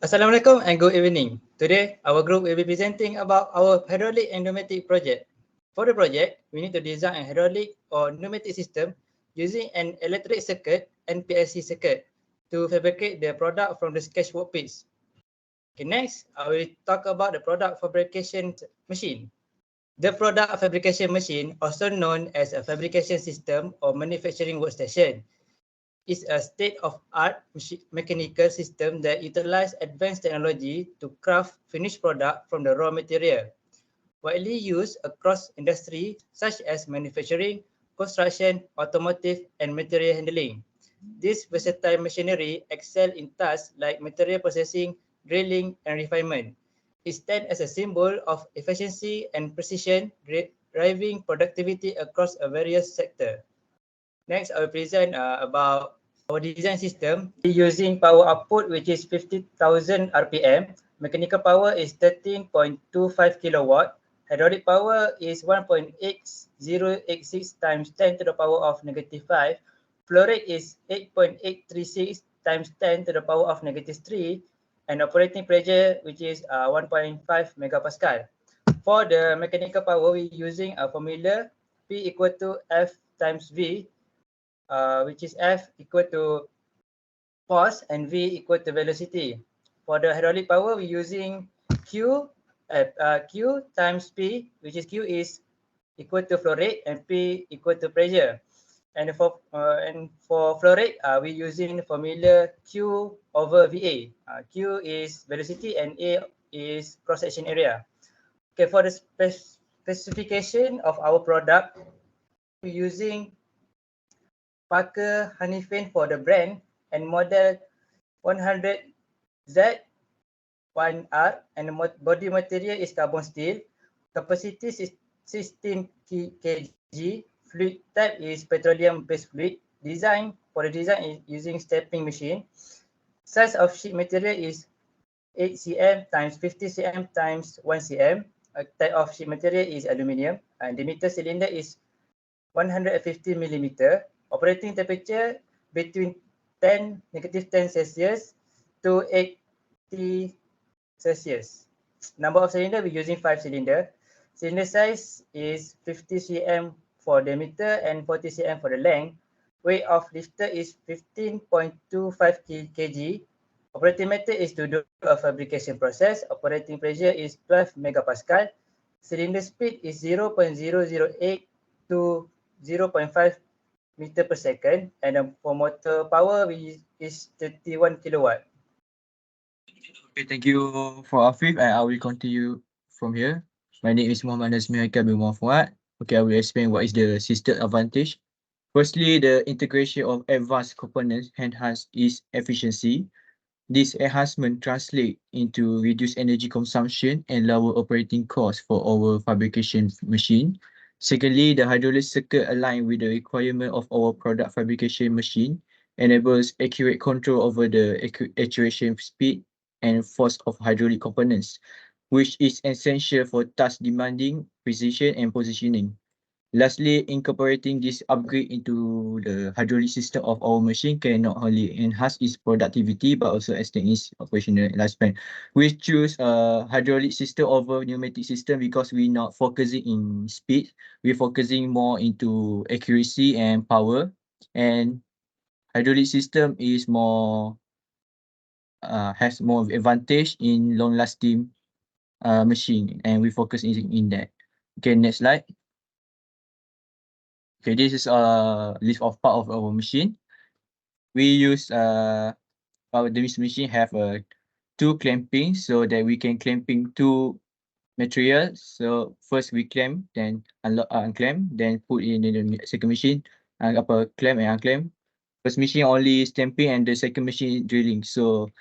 Assalamualaikum and good evening. Today, our group will be presenting about our hydraulic and pneumatic project. For the project, we need to design a hydraulic or pneumatic system using an electric circuit and PLC circuit to fabricate the product from the sketch workpiece. Okay, next, I will talk about the product fabrication machine. The product fabrication machine, also known as a fabrication system or manufacturing workstation, is a state-of-art mechanical system that utilizes advanced technology to craft finished product from the raw material. Widely used across industries such as manufacturing, construction, automotive, and material handling. This versatile machinery excels in tasks like material processing, drilling, and refinement. It stands as a symbol of efficiency and precision, driving productivity across a various sectors. Next, I will present about our design system. We're using power output which is 50,000 RPM. Mechanical power is 13.25 kilowatt. Hydraulic power is 1.8086 times 10 to the power of negative 5. Flow rate is 8.836 times 10 to the power of negative 3. And operating pressure which is 1.5 megapascal. For the mechanical power, we're using a formula P equal to F times V, which is F equal to force and V equal to velocity. For the hydraulic power, we're using Q times P, which is Q is equal to flow rate and P equal to pressure. And for flow rate, we're using the formula Q over VA. Q is velocity and A is cross-section area. Okay, for the specification of our product, we're using Parker Honeyfin for the brand and model 100Z1R, and the body material is carbon steel. Capacity is 16 kg. Fluid type is petroleum based fluid. For the design is using stepping machine. Size of sheet material is 8 cm times 50 cm times 1 cm. Type of sheet material is aluminium. And diameter cylinder is 150 millimeter. Operating temperature between -10 Celsius to 80 Celsius. Number of cylinder, we're using 5 cylinder. Cylinder size is 50 cm for diameter and 40 cm for the length. Weight of lifter is 15.25 kg. Operating method is to do a fabrication process. Operating pressure is 12 megapascal. Cylinder speed is 0.008 to 0.5 meter per second, and for motor power is 31 kilowatt. Okay, thank you for Afif, and I will continue from here. My name is Muhammad Nazmi Haikal bin Muhammad. Okay, I will explain what is the system advantage. Firstly, the integration of advanced components enhance its efficiency. This enhancement translates into reduced energy consumption and lower operating costs for our fabrication machine. Secondly, the hydraulic circuit aligned with the requirement of our product fabrication machine enables accurate control over the actuation speed and force of hydraulic components, which is essential for task demanding precision and positioning. Lastly, incorporating this upgrade into the hydraulic system of our machine can not only enhance its productivity but also extend its operational lifespan. We choose a hydraulic system over pneumatic system because we're not focusing in speed. We're focusing more into accuracy and power. And hydraulic system is more has more advantage in long-lasting machine, and we focus in that. Okay, next slide. Okay, this is a list of part of our machine. We use this machine have two clamping so that we can clamping two materials. So first we clamp, then unclamp, then put in the second machine, clamp and unclamp. First machine only stamping and the second machine drilling. So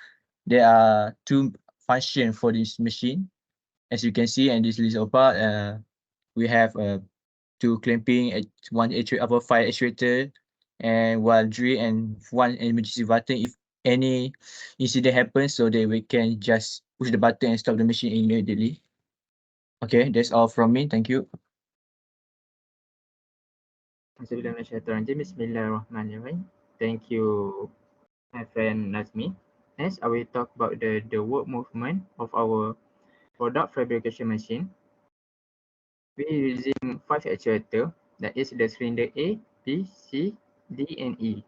there are two functions for this machine. As you can see, and this list of part, we have two clamping, one fire actuator, and one drill, and one emergency button if any incident happens, so that we can just push the button and stop the machine immediately. Okay, that's all from me. Thank you. Bismillahirrahmanirrahim. Thank you, my friend Nazmi. Next, I will talk about the work movement of our product fabrication machine. We are using 5 actuators, that is the cylinder A, B, C, D, and E.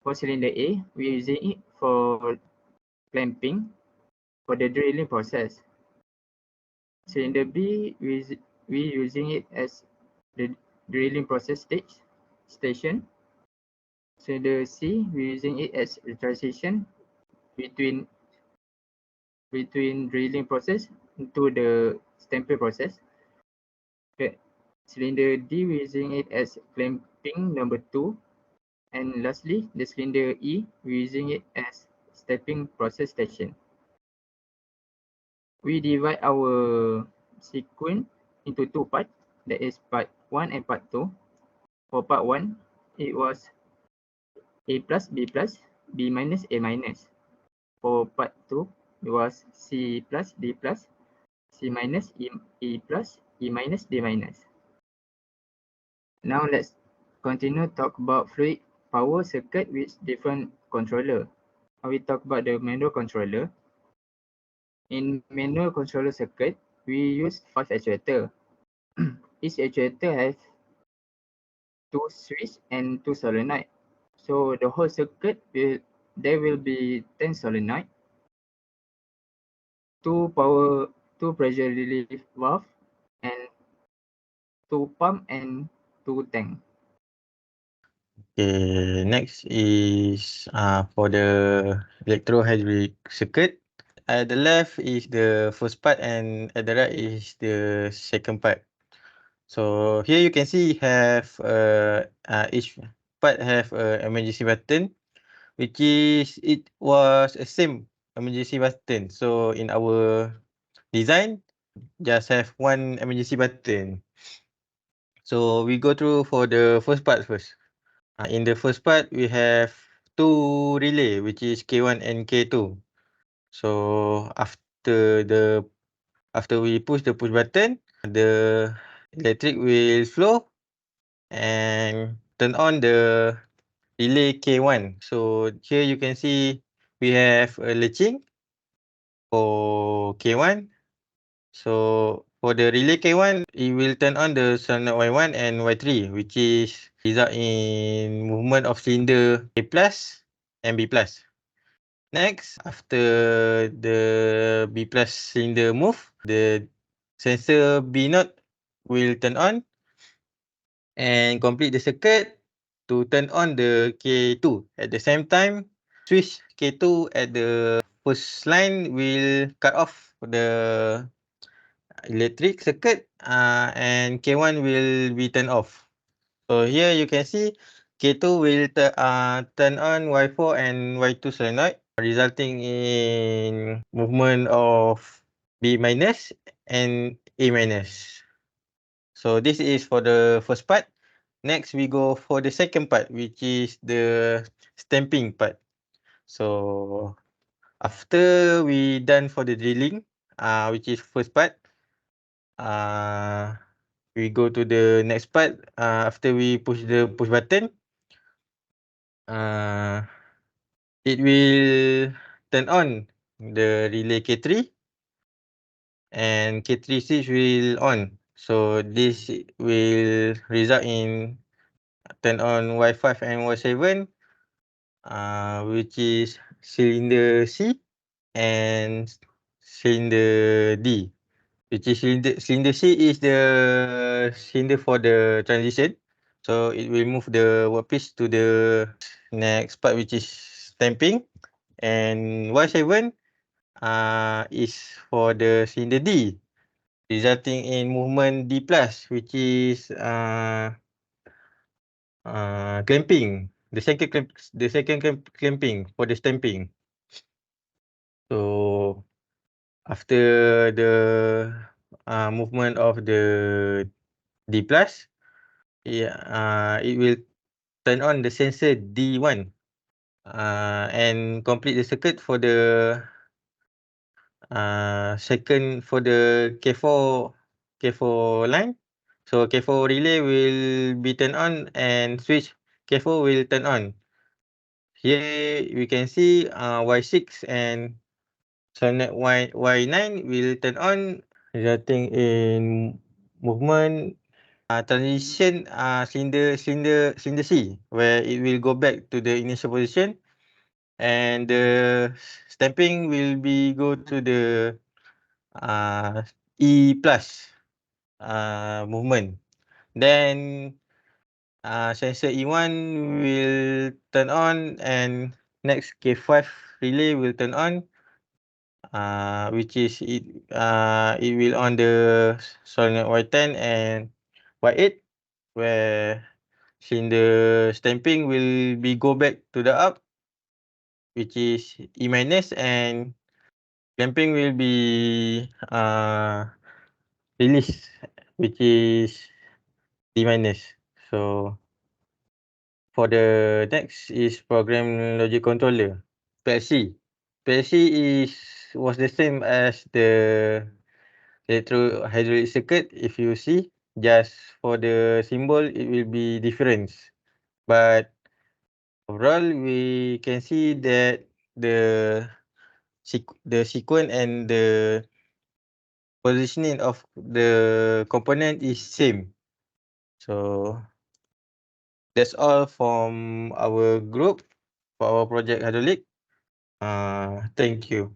For cylinder A, we are using it for clamping for the drilling process. Cylinder B, we using it as the drilling process station. Cylinder C, we using it as the transition between drilling process into the stamping process. Okay. Cylinder D, we using it as clamping number 2. And lastly, the cylinder E, we using it as stamping process station. We divide our sequence into 2 parts, that is part 1 and part 2. For part 1, it was A plus, B plus, B minus, A minus. For part 2, it was C plus, D plus, C minus, E plus, E minus, D minus. Now let's continue talk about fluid power circuit with different controller. I will talk about the manual controller. In manual controller circuit, we use 5 actuators. Each actuator has 2 switch and 2 solenoid. So the whole circuit there will be 10 solenoid, 2 pressure relief valve, and 2 pump and 2 tank. Okay, next is for the electrohydraulic circuit. At the left is the first part and at the right is the second part. So here you can see have each part have a emergency button, which is it was a same emergency button. So in our design, just have one emergency button. So we go through for the first part first. In the first part, we have two relay, which is K1 and K2. So after we push the push button, the electric will flow and turn on the relay K1. So here you can see we have a latching for K1. So for the relay K1, it will turn on the solenoid Y1 and Y3, which is result in movement of cylinder A plus and B plus. Next, after the B plus cylinder move, the sensor B naught will turn on and complete the circuit to turn on the K2. At the same time, switch K2 at the first line will cut off the electric circuit and K1 will be turned off. So here you can see K2 will turn on Y4 and Y2 solenoid, resulting in movement of B minus and A minus. So this is for the first part. Next, we go for the second part, which is the stamping part. So after we done for the drilling, which is first part, we go to the next part. After we push the push button, it will turn on the relay K3 and K3 switch will on. So this will result in turn on Y5 and Y7, which is cylinder C and cylinder D. Which is cylinder C is the cylinder for the transition. So it will move the workpiece to the next part, which is stamping. And Y7 is for the cylinder D, resulting in movement D plus, which is clamping. The second clamping for the stamping. So after the movement of the D plus, it will turn on the sensor D1 and complete the circuit for the second for the K4 line. So K4 relay will be turned on and switch K4 will turn on. here we can see Y6 and solenoid Y9 will turn on, resulting in movement transition cylinder C, where it will go back to the initial position, and the stamping will be go to the E plus movement. Then sensor E1 will turn on, and next K5 relay will turn on, which is it will on the solenoid Y10 and Y8, where cylinder stamping will be go back to the up, which is E minus, and clamping will be release, which is D minus. So for the next is program logic controller, PLC. PLC was the same as the hydraulic circuit. If you see, just for the symbol it will be different, but overall we can see that the sequence and the positioning of the component is same. So that's all from our group for our project hydraulic. Thank you.